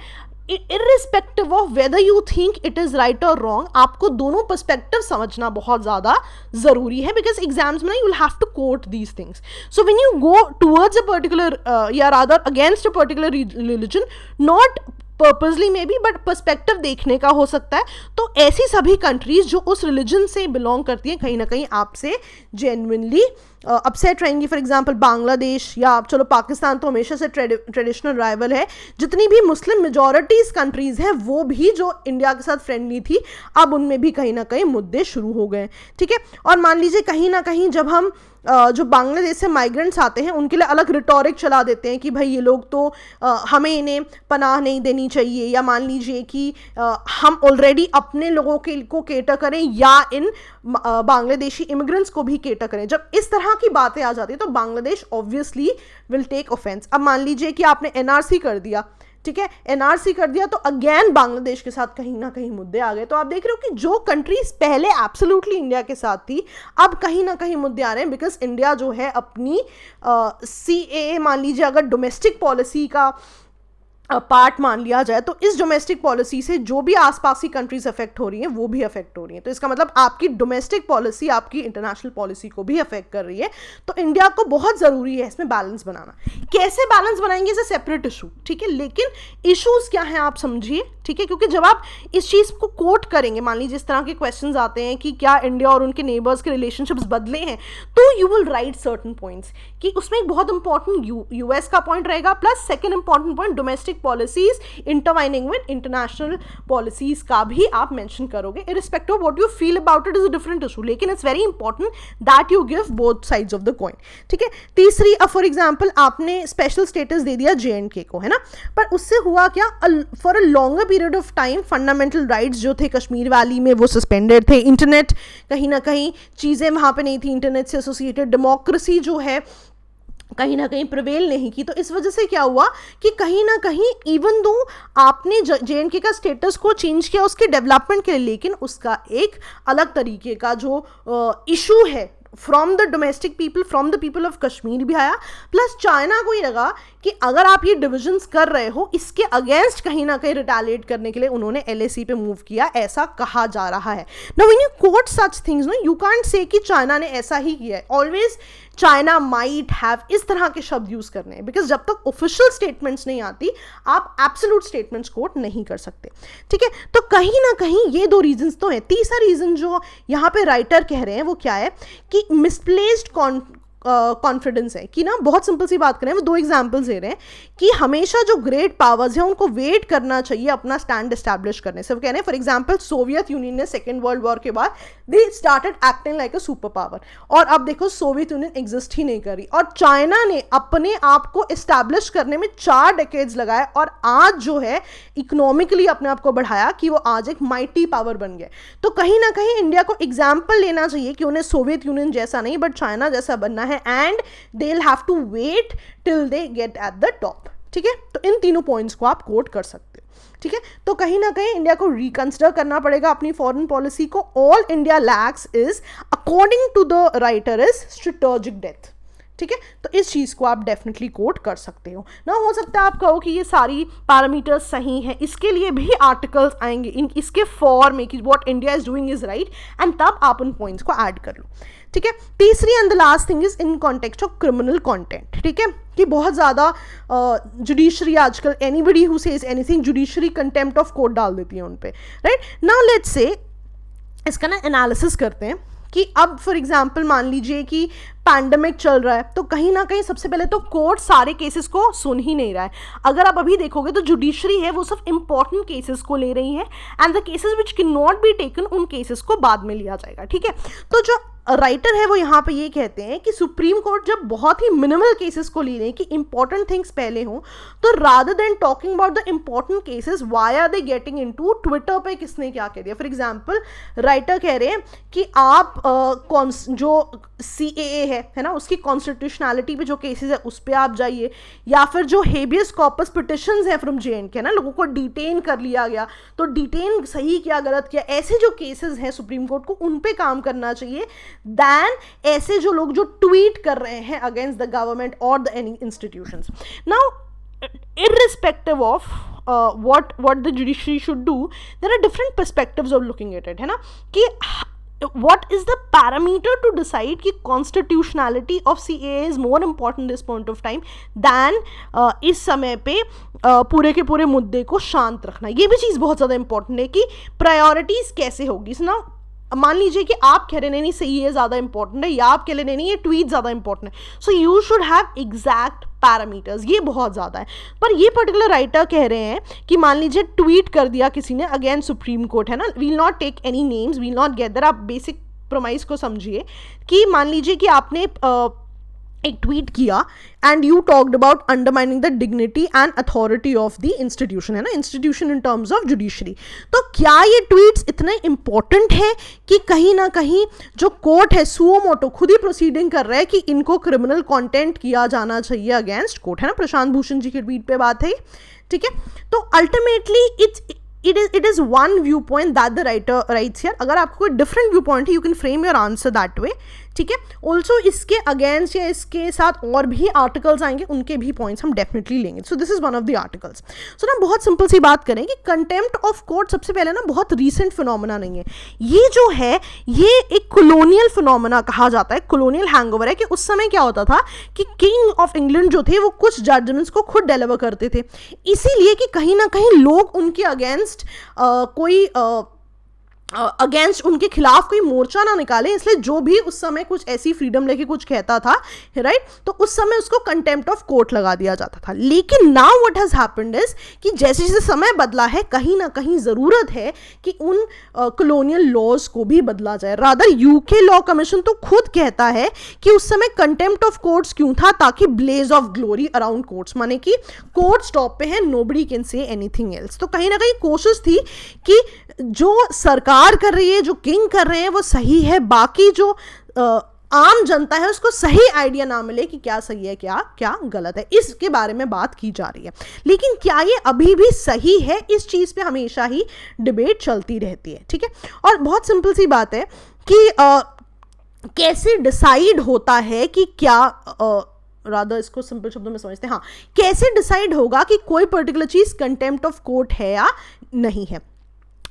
Irrespective of whether you think it is right और रॉन्ग, आपको दोनों पर्सपेक्टिव समझना बहुत ज्यादा जरूरी है, बिकॉज एग्जाम्स में you will have to quote these things. So when you go towards a particular या rather against a particular religion, not purposely may be, but perspective देखने का हो सकता है, तो ऐसी सभी कंट्रीज जो उस रिलीजन से बिलोंग करती हैं कहीं ना कहीं आपसे जेन्युइनली अपसेट रहेंगी। फॉर एग्जांपल बांग्लादेश, या चलो पाकिस्तान तो हमेशा से ट्रेडिशनल राइवल है, जितनी भी मुस्लिम मेजॉरिटीज कंट्रीज हैं वो भी जो इंडिया के साथ फ्रेंडली थी, अब उनमें भी कहीं ना कहीं मुद्दे शुरू हो गए, ठीक है। और मान लीजिए कहीं ना कहीं जब हम जो बांग्लादेश से माइग्रेंट्स आते हैं उनके लिए अलग रिटोरिक चला देते हैं कि भाई ये लोग तो हमें इन्हें पनाह नहीं देनी चाहिए, या मान लीजिए कि हम ऑलरेडी अपने लोगों को केटर करें या इन बांग्लादेशी इमिग्रेंट्स को भी केटर करें। जब इस तरह की बातें आ जाती है तो Bangladesh obviously will take offence. अब मान लीजिए कि आपने NRC कर दिया, ठीक है, NRC कर दिया, तो अगेन बांग्लादेश के साथ कहीं ना कहीं मुद्दे आ गए। तो आप देख रहे हो कि जो कंट्रीज पहले एब्सोल्युटली इंडिया के साथ थी, अब कहीं ना कहीं मुद्दे आ रहे हैं, बिकॉज इंडिया जो है अपनी CAA मान लीजिए अगर डोमेस्टिक पॉलिसी का पार्ट मान लिया जाए, तो इस डोमेस्टिक पॉलिसी से जो भी आसपास की कंट्रीज अफेक्ट हो रही हैं वो भी अफेक्ट हो रही हैं। तो इसका मतलब आपकी डोमेस्टिक पॉलिसी आपकी इंटरनेशनल पॉलिसी को भी अफेक्ट कर रही है। तो इंडिया को बहुत ज़रूरी है इसमें बैलेंस बनाना। कैसे बैलेंस बनाएंगे, इसे सेपरेट इशू, ठीक है, लेकिन इशूज़ क्या हैं आप समझिए, ठीक है। क्योंकि जब आप इस चीज़ को कोट करेंगे, मान लीजिए इस तरह के क्वेश्चन आते हैं कि क्या इंडिया और उनके नेबर्स के रिलेशनशिप्स बदले हैं, तो you will write certain points कि उसमें एक बहुत इंपॉर्टेंट US का पॉइंट रहेगा, plus second important point domestic domestic policies intertwining with international policies का भी आप मेंशन करोगे. Irrespective of what you feel about it is a different issue, लेकिन it's very important that you give both sides of the coin. ठीक है. तीसरी, फॉर एग्जाम्पल आपने स्पेशल स्टेटस दे दिया JNK को, है ना, पर उससे हुआ क्या, for a longer period of time fundamental rights जो थे कश्मीर वैली में वो सस्पेंडेड थे. इंटरनेट कहीं ना कहीं चीज़ें वहाँ पे नहीं थी, इंटरनेट से एसोसिएटेड डेमोक्रेसी जो है कहीं ना कहीं प्रिवेल नहीं की. तो इस वजह से क्या हुआ कि कहीं ना कहीं इवन दो आपने JNK का स्टेटस को चेंज किया उसके डेवलपमेंट के लिए, लेकिन उसका एक अलग तरीके का जो इशू है from the domestic people, from the people of Kashmir भी आया. प्लस चाइना को ये लगा कि अगर आप ये डिविजन्स कर रहे हो, इसके अगेंस्ट कहीं ना कहीं रिटेलिएट करने के लिए उन्होंने LAC पे मूव किया, ऐसा कहा जा रहा है. Now when you quote such things, no you can't say कि चाइना ने ऐसा ही किया है. ऑलवेज चाइना माइट हैव, इस तरह के शब्द यूज करने हैं, बिकॉज जब तक ऑफिशियल स्टेटमेंट्स नहीं आती आप एब्सोल्यूट स्टेटमेंट्स कोट नहीं कर सकते. ठीक है. तो कहीं ना कहीं ये दो रीजंस तो हैं. तीसरा रीजन जो यहाँ पे राइटर कह रहे हैं वो क्या है कि मिसप्लेस्ड कॉन्फिडेंस है. कि ना बहुत सिंपल सी बात करें, वो दो एग्जांपल्स दे रहे हैं कि हमेशा जो ग्रेट पावर्स हैं उनको वेट करना चाहिए अपना स्टैंड एस्टैब्लिश करने से. वो कह रहे हैं फॉर एग्जांपल सोवियत यूनियन ने सेकेंड वर्ल्ड वॉर के बाद they started acting like a super power, और अब देखो सोवियत यूनियन एग्जिस्ट ही नहीं कर रही, और चाइना ने अपने आप को एस्टैब्लिश करने में 4 डेकेड्स लगाए और आज जो है इकोनॉमिकली अपने आप को बढ़ाया कि वो आज एक माइटी पावर बन गए. तो कहीं ना कहीं इंडिया को एग्जाम्पल लेना चाहिए कि उन्हें सोवियत यूनियन जैसा नहीं बट चाइना जैसा बनना है, and they'll have to wait till they get at the top. ठीक है. तो इन तीनों पॉइंट्स को आप कोट कर सकते हो. ठीक है. तो कहीं ना कहीं इंडिया को रिकंसिडर करना पड़ेगा अपनी फॉरेन पॉलिसी को. All India lacks is according to the writer is strategic depth. ठीक है. तो इस चीज़ को आप डेफिनेटली कोट कर सकते हो ना. हो सकता है आप कहो कि ये सारी पैरामीटर्स सही हैं, इसके लिए भी आर्टिकल्स आएंगे इसके फॉर्म में कि what India is doing is right, and तब आप उन पॉइंट्स को ऐड कर लो. ठीक है. तीसरी and the last thing is in context of criminal content. ठीक है. कि बहुत ज़्यादा जुडिशरी आजकल anybody who says anything judiciary contempt of court डाल देती है उन पे. राइट. नाउ लेट्स से इसका ना एनालिसिस करते हैं कि अब फॉर एग्जाम्पल मान लीजिए कि पैंडमिक चल रहा है, तो कहीं ना कहीं सबसे पहले तो कोर्ट सारे केसेस को सुन ही नहीं रहा है. अगर आप अभी देखोगे तो जुडिशरी है वो सिर्फ इंपॉर्टेंट केसेस को ले रही है, and the cases which can not be taken उन केसेस को बाद में लिया जाएगा. ठीक है. तो जो राइटर है वो यहाँ पे ये कहते हैं कि सुप्रीम कोर्ट जब बहुत ही मिनिमल केसेस को ले रहे हैं कि इंपॉर्टेंट थिंग्स पहले हों, तो rather than talking about the important cases why are they getting into Twitter पे किसने क्या कह दिया. फॉर एग्जांपल राइटर कह रहे हैं कि आप जो CAA है ना, उसकी कॉन्स्टिट्यूशनैलिटी पे जो केसेस है उस पर आप जाइए, या फिर जो हेबियस कॉर्पस पिटिशंस है फ्रॉम JNK ना, लोगों को डिटेन कर लिया गया, तो डिटेन सही किया गलत किया, ऐसे जो केसेस हैं सुप्रीम कोर्ट को उन पे काम करना चाहिए दैन ऐसे जो लोग जो ट्वीट कर रहे हैं अगेंस्ट द गवर्नमेंट और the any institutions. Now irrespective of what the judiciary should do, there are different perspectives of looking at it, है ना, कि what is the parameter to decide कि constitutionality of CAA is more important this point of time than इस समय पे पूरे के पूरे मुद्दे को शांत रखना. ये भी चीज़ बहुत ज़्यादा इंपॉर्टेंट है कि प्रायोरिटीज़ कैसे होगी ना. मान लीजिए कि आप कह रहे नहीं सही है ज़्यादा इंपॉर्टेंट है, या आप कह रहे नहीं ये ट्वीट ज़्यादा इंपॉर्टेंट है, so you should have exact parameters. ये बहुत ज़्यादा है. पर ये पर्टिकुलर राइटर कह रहे हैं कि मान लीजिए ट्वीट कर दिया किसी ने अगेंस्ट सुप्रीम कोर्ट, है ना, we'll not take any names, we'll not get there. आप बेसिक प्रोमाइज को समझिए कि मान लीजिए कि आपने एक ट्वीट किया and you talked about undermining the dignity and authority of the institution, है ना, institution in terms of judiciary. तो क्या ये ट्वीट्स इतने इंपॉर्टेंट है कि कहीं ना कहीं जो कोर्ट है सुओ मोटो खुद ही प्रोसीडिंग कर रहा है कि इनको क्रिमिनल कंटेंट किया जाना चाहिए अगेंस्ट कोर्ट, है ना. प्रशांत भूषण जी के ट्वीट पे बात है. ठीक है. तो ultimately it is one viewpoint that the writer writes here. अगर आपको कोई different viewpoint है, you can frame your answer that way. ठीक है. ऑल्सो इसके अगेंस्ट या इसके साथ और भी आर्टिकल्स आएंगे, उनके भी पॉइंट्स हम डेफिनेटली लेंगे. So this is one of the articles. So ना बहुत सिंपल सी बात करें कि कंटेम्प्ट ऑफ कोर्ट सबसे पहले ना बहुत रीसेंट फिनोमेना नहीं है. ये जो है ये एक कॉलोनियल फिनोमेना कहा जाता है, कॉलोनियल हैंगओवर है. कि उस समय क्या होता था कि किंग ऑफ इंग्लैंड जो थे वो कुछ जजमेंट्स को खुद डिलीवर करते थे, इसीलिए कि कहीं ना कहीं लोग उनके अगेंस्ट कोई अगेंस्ट उनके खिलाफ कोई मोर्चा ना निकाले, इसलिए जो भी उस समय कुछ ऐसी फ्रीडम लेके कुछ कहता था, राइट, तो उस समय उसको कंटेम्प्ट ऑफ कोर्ट लगा दिया जाता था। लेकिन now what has happened is कि जैसे जैसे समय बदला है, कहीं ना कहीं ज़रूरत है कि उन कॉलोनियल लॉज को भी बदला जाए। रादर यूके लॉ कमीशन तो खुद कहता है कि उस समय कंटेम्प्ट ऑफ कोर्ट्स क्यों था, ताकि blaze of glory around courts, माने कि कोर्ट टॉप पे है, nobody can say anything else. तो कहीं ना कहीं कोशिश थी कि जो सरकार कर रही है, जो किंग कर रहे हैं वो सही है, बाकी जो आम जनता है उसको सही आइडिया ना मिले कि क्या सही है क्या क्या गलत है, इसके बारे में बात की जा रही है। लेकिन क्या ये अभी भी सही है, इस चीज़ पे हमेशा ही डिबेट चलती रहती है, ठीक है। और बहुत सिंपल सी बात है कि कैसे डिसाइड होता है कि क्या रादर इसको सिंपल शब्दों में समझते हैं, हाँ, कैसे डिसाइड होगा कि कोई particular cheese contempt of court है या नहीं है।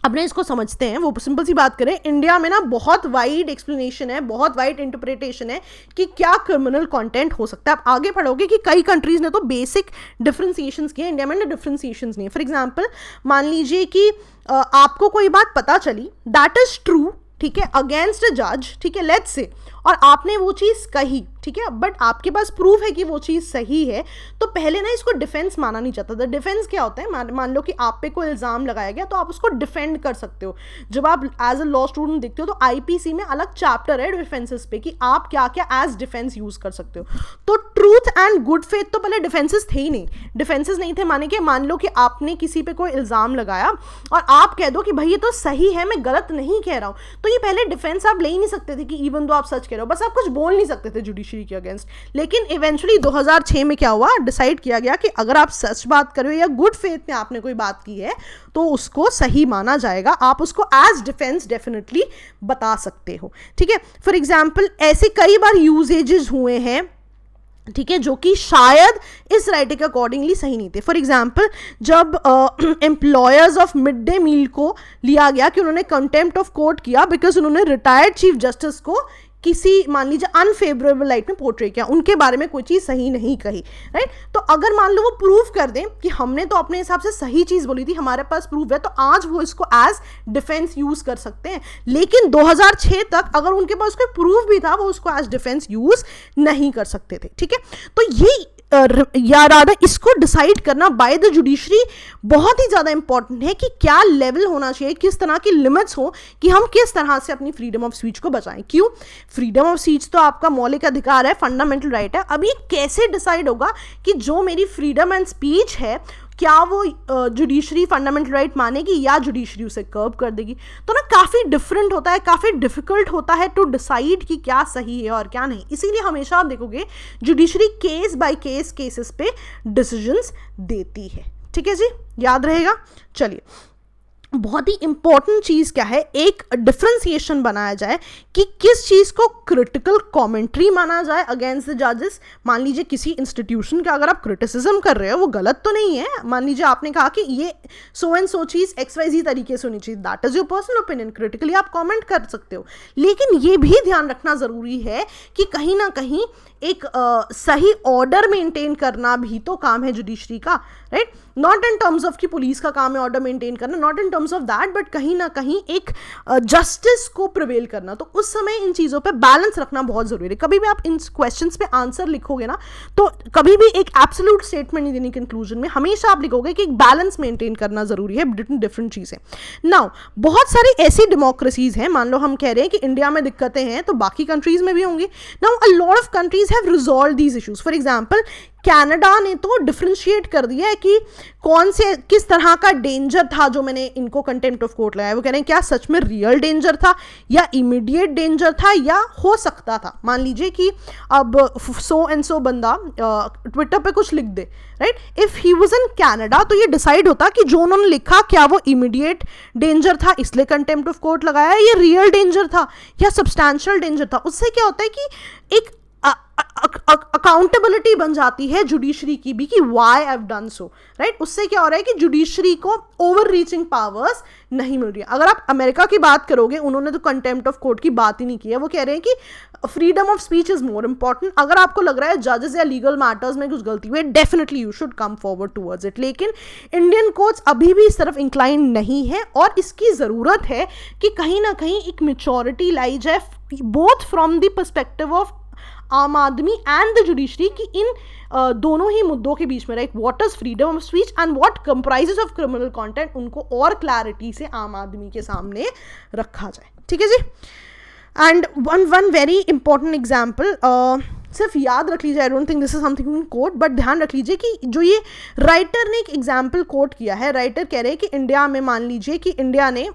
अपने इसको समझते हैं, वो सिंपल सी बात करें, इंडिया में ना बहुत वाइड एक्सप्लेनेशन है, बहुत वाइड इंटरप्रिटेशन है कि क्या क्रिमिनल कंटेंट हो सकता है। आप आगे पढ़ोगे कि कई कंट्रीज ने तो बेसिक डिफ्रेंसिएशंस किए, इंडिया में ना डिफ्रेंसिएशंस नहीं है। फॉर एग्जांपल मान लीजिए कि आपको कोई बात पता चली, दैट इज ट्रू, ठीक है, अगेंस्ट अ जज, ठीक है, लेट्स से, और आपने वो चीज़ कही, ठीक है, बट आपके पास प्रूफ है कि वो चीज़ सही है, तो पहले ना इसको डिफेंस माना नहीं जाता था। डिफेंस क्या होता है, मान लो कि आप पे कोई इल्ज़ाम लगाया गया, तो आप उसको डिफेंड कर सकते हो। जब आप एज अ लॉ स्टूडेंट देखते हो तो आईपीसी में अलग चैप्टर है डिफेंसेस पे कि आप क्या क्या एज डिफेंस यूज़ कर सकते हो। तो ट्रूथ एंड गुड फेथ तो पहले डिफेंसेस थे ही नहीं, डिफेंसेस नहीं थे, माने कि मान लो कि आपने किसी पे कोई इल्ज़ाम लगाया और आप कह दो कि भाई ये तो सही है, मैं गलत नहीं कह रहा हूँ, तो ये पहले डिफेंस आप ले ही नहीं सकते थे कि इवन दो आप सच कह रहे हो, बस आप कुछ बोल नहीं सकते थे जुडिशरी के अगेंस्ट। लेकिन इवेंचुअली 2006 में क्या हुआ, डिसाइड किया गया कि अगर आप सच बात कर रहे हो या गुड फेथ में आपने कोई बात की है तो उसको सही माना जाएगा, आप उसको एज डिफेंस डेफिनेटली बता सकते हो, ठीक है। फॉर एग्जाम्पल ऐसे कई बार यूजेजेस हुए हैं, ठीक है, जो कि शायद इस राइटिंग के अकॉर्डिंगली सही नहीं थे। फॉर एग्जाम्पल जब employers of mid day meal को लिया गया कि उन्होंने कंटेम्प्ट ऑफ कोर्ट किया बिकॉज उन्होंने रिटायर्ड चीफ जस्टिस को किसी मान लीजिए अनफेवरेबल लाइट में पोर्ट्रे किया, उनके बारे में कोई चीज़ सही नहीं कही, राइट, तो अगर मान लो वो प्रूव कर दें कि हमने तो अपने हिसाब से सही चीज़ बोली थी, हमारे पास प्रूफ है, तो आज वो इसको एज डिफेंस यूज़ कर सकते हैं। लेकिन 2006 तक अगर उनके पास कोई प्रूफ भी था, वो उसको एज डिफेंस यूज़ नहीं कर सकते थे, ठीक है। तो ये याद इसको डिसाइड करना बाय द जुडिशरी बहुत ही ज़्यादा इंपॉर्टेंट है कि क्या लेवल होना चाहिए, किस तरह की लिमिट्स हो कि हम किस तरह से अपनी फ्रीडम ऑफ स्पीच को बचाएं। क्यों, फ्रीडम ऑफ स्पीच तो आपका मौलिक अधिकार है, फंडामेंटल राइट है। अब ये कैसे डिसाइड होगा कि जो मेरी फ्रीडम एंड स्पीच है क्या वो जुडिशरी फंडामेंटल राइट मानेगी या जुडिशरी उसे कर्ब कर देगी। तो ना काफ़ी डिफरेंट होता है, काफ़ी डिफिकल्ट होता है टू डिसाइड कि क्या सही है और क्या नहीं। इसीलिए हमेशा आप देखोगे judiciary case by case cases पे डिसीजंस देती है, ठीक है जी, याद रहेगा। चलिए, बहुत ही इंपॉर्टेंट चीज़ क्या है, एक डिफ्रेंसिएशन बनाया जाए कि किस चीज़ को क्रिटिकल कमेंट्री माना जाए अगेंस्ट द जजेस। मान लीजिए किसी इंस्टीट्यूशन का अगर आप क्रिटिसिज्म कर रहे हो, वो गलत तो नहीं है, मान लीजिए आपने कहा कि ये so and so cheese XYZ तरीके से होनी चाहिए, that is your personal opinion, critically आप कमेंट कर सकते हो। लेकिन ये भी ध्यान रखना ज़रूरी है कि कहीं ना कहीं एक सही ऑर्डर मेंटेन करना भी तो काम है जुडिशरी का, right, not in terms of कि पुलिस का काम है ऑर्डर मेंटेन करना, not in terms of that, but कहीं ना कहीं एक जस्टिस को प्रिवेल करना। तो उस समय इन चीज़ों पे बैलेंस रखना बहुत ज़रूरी है। कभी भी आप इन क्वेश्चंस पे आंसर लिखोगे ना, तो कभी भी एक एब्सोल्यूट स्टेटमेंट नहीं देनी कंक्लूजन में, हमेशा आप लिखोगे कि एक बैलेंस मेंटेन करना ज़रूरी है बिटवीन डिफरेंट चीज़ें। नाउ बहुत सारी ऐसी डेमोक्रेसीज हैं, मान लो हम कह रहे हैं कि इंडिया में दिक्कतें हैं तो बाकी कंट्रीज़ में भी होंगी। Now a lot of countries have resolve these issues. For example Canada ने तो डिफ्रेंशिएट कर दिया है कि कौन से किस तरह का डेंजर था जो मैंने इनको कंटेम्प्ट ऑफ कोर्ट लगाया। वो कह रहे हैं क्या सच में रियल डेंजर था या इमीडिएट डेंजर था या हो सकता था। मान लीजिए कि अब सो एंड सो बंदा ट्विटर पे कुछ लिख दे, right, if he was in Canada तो ये डिसाइड होता कि जो उन्होंने लिखा क्या वो इमीडिएट डेंजर था इसलिए कंटेम्प्ट ऑफ कोर्ट लगाया, ये रियल डेंजर था या सब्सटैंशियल डेंजर था। उससे क्या होता है कि एक अकाउंटेबिलिटी बन जाती है जुडिशरी की भी कि why have done so, right. उससे क्या हो रहा है कि जुडिशरी को ओवर रीचिंग पावर्स नहीं मिल रही है। अगर आप अमेरिका की बात करोगे, उन्होंने तो कंटेम्प्ट ऑफ कोर्ट की बात ही नहीं की है। वो कह रहे हैं कि freedom of speech is more important. अगर आपको लग रहा है जजेस या लीगल मैटर्स में कुछ गलती हुई है, definitely you should come forward towards it. लेकिन इंडियन कोर्ट्स अभी भी इस तरफ इंक्लाइन नहीं है और इसकी ज़रूरत है कि कहीं ना कहीं एक मेच्योरिटी लाई जाए, both from the perspective of आम आदमी एंड द जुडिशरी, कि इन दोनों ही मुद्दों के बीच में, right, what is freedom of speech and what comprises of criminal content, उनको और क्लैरिटी से आम आदमी के सामने रखा जाए। ठीक है जी। And one very important example, सिर्फ याद रख लीजिए, I don't think this is something in court, but ध्यान रख लीजिए कि जो ये राइटर ने एक एग्जाम्पल कोट किया है, राइटर कह रहे हैं कि इंडिया में, मान लीजिए कि इंडिया ने,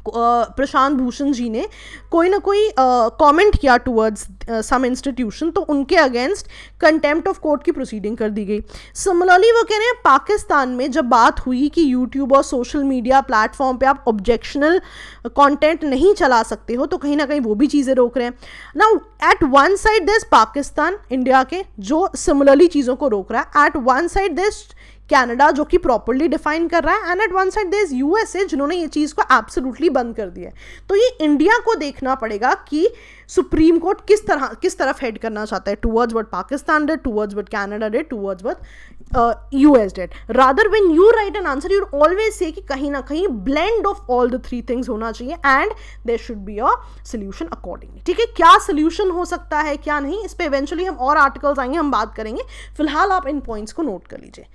प्रशांत भूषण जी ने कोई ना कोई कमेंट किया टुवर्ड्स सम इंस्टीट्यूशन, तो उनके अगेंस्ट कंटेम्प्ट ऑफ कोर्ट की प्रोसीडिंग कर दी गई। सिमिलरली वो कह रहे हैं पाकिस्तान में जब बात हुई कि यूट्यूब और सोशल मीडिया प्लेटफॉर्म पे आप ऑब्जेक्शनल कंटेंट नहीं चला सकते हो, तो कहीं ना कहीं वो भी चीज़ें रोक रहे हैं। Now at one side there is Pakistan, India के, जो सिमिलरली चीज़ों को रोक रहा है। At one side there is Canada, जो कि प्रॉपर्ली डिफाइन कर रहा है, and at one side there is USA, जिन्होंने ये चीज़ को एब्सोल्युटली बंद कर दिया है। तो ये इंडिया को देखना पड़ेगा कि सुप्रीम कोर्ट किस तरफ हेड करना चाहता है, towards what Pakistan did, towards what Canada did, towards what US did. Rather when you write an answer, you always say कि कहीं ना कहीं blend of all the three things होना चाहिए and there should be a solution accordingly. ठीक है, क्या सोल्यूशन हो सकता है क्या नहीं, इस पे इवेंचुअली हम और आर्टिकल्स आएंगे, हम बात करेंगे। फिलहाल आप इन पॉइंट्स को नोट कर लीजिए।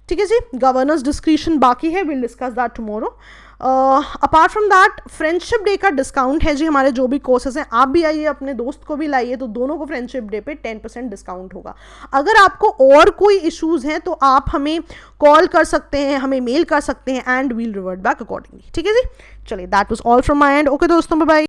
ठीक है जी। गवर्नर्स डिस्क्रिशन बाकी है, will discuss that tomorrow. Apart from that, friendship day का डिस्काउंट है जी, हमारे जो भी कोर्सेज हैं, आप भी आइए, अपने दोस्त को भी लाइए, तो दोनों को फ्रेंडशिप डे पे 10% डिस्काउंट होगा। अगर आपको और कोई इश्यूज हैं तो आप हमें कॉल कर सकते हैं, हमें मेल कर सकते हैं, and we'll revert back accordingly. ठीक है जी। चलिए, that was all from my end. Okay दोस्तों, बाय बाय।